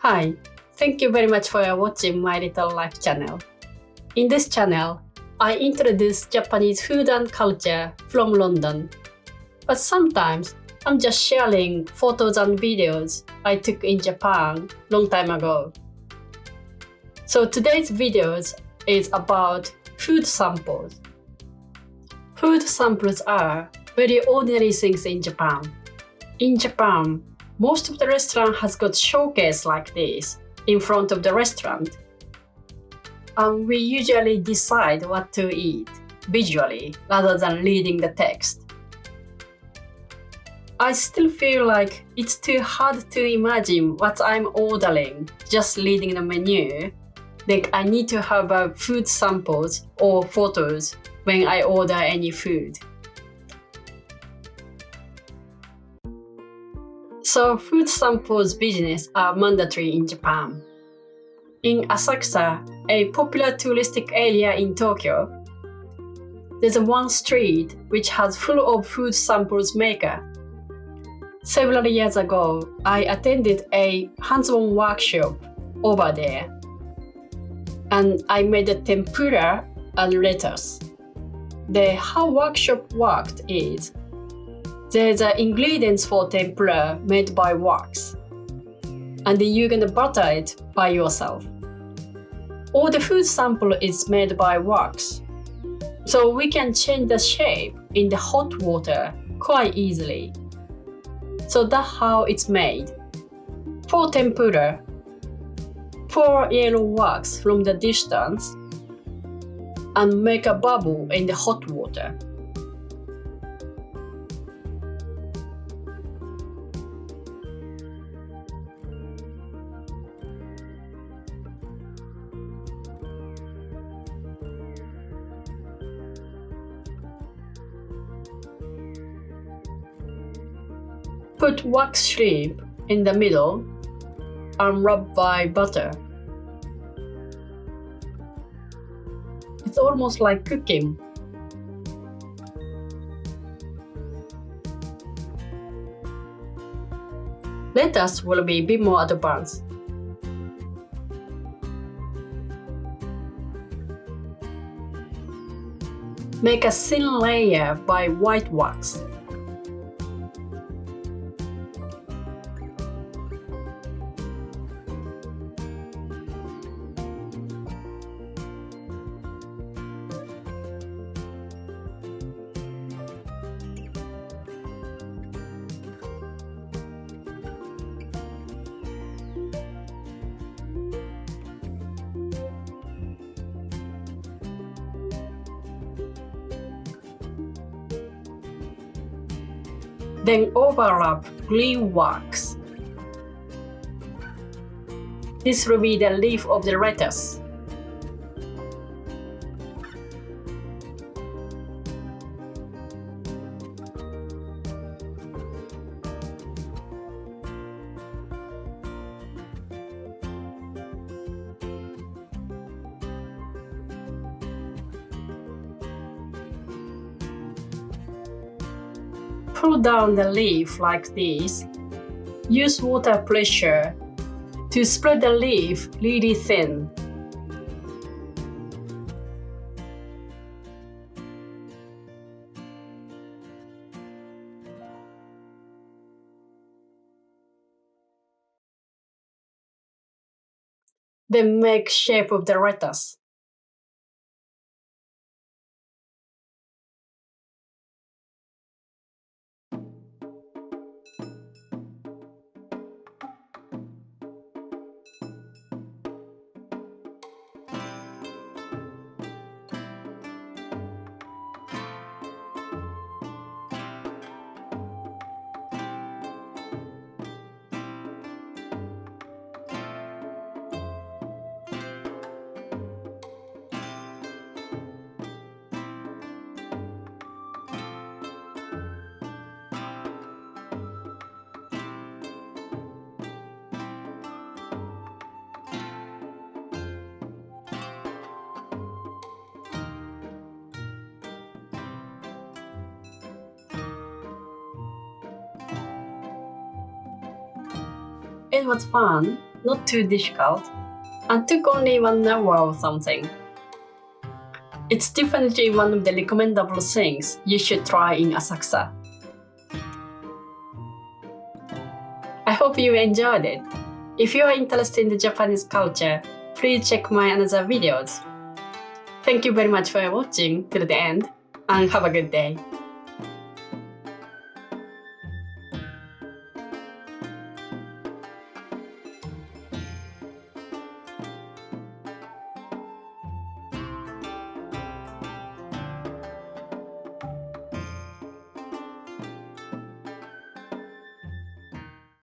Hi, thank you very much for watching my little life channel. In this channel, I introduce Japanese food and culture from London. But sometimes I'm just sharing photos and videos I took in Japan long time ago. So today's videos is about food samples. Food samples are very ordinary things in Japan. In Japan, most of the restaurant has got showcase like this in front of the restaurant. And we usually decide what to eat visually rather than reading the text. I still feel like it's too hard to imagine what I'm ordering just reading the menu. Like I need to have food samples or photos when I order any food. So food samples business are mandatory in Japan. In Asakusa, a popular touristic area in Tokyo, there's one street which has full of food samples maker. Several years ago, I attended a hands-on workshop over there, and I made a tempura and lettuce. How workshop worked is, there's ingredients for tempura made by wax, and you're gonna butter it by yourself. All the food sample is made by wax, so we can change the shape in the hot water quite easily. So that's how it's made. For tempura, pour yellow wax from the distance and make a bubble in the hot water. Put wax shrimp in the middle and rub by butter. It's almost like cooking. Lettuce will be a bit more advanced. Make a thin layer by white wax. Then overlap green wax. This will be the leaf of the lettuce. Pull down the leaf like this. Use water pressure to spread the leaf really thin. Then make shape of the lettuce. It was fun, not too difficult, and took only 1 hour or something. It's definitely one of the recommendable things you should try in Asakusa. I hope you enjoyed it. If you are interested in the Japanese culture, please check my other videos. Thank you very much for watching till the end, and have a good day.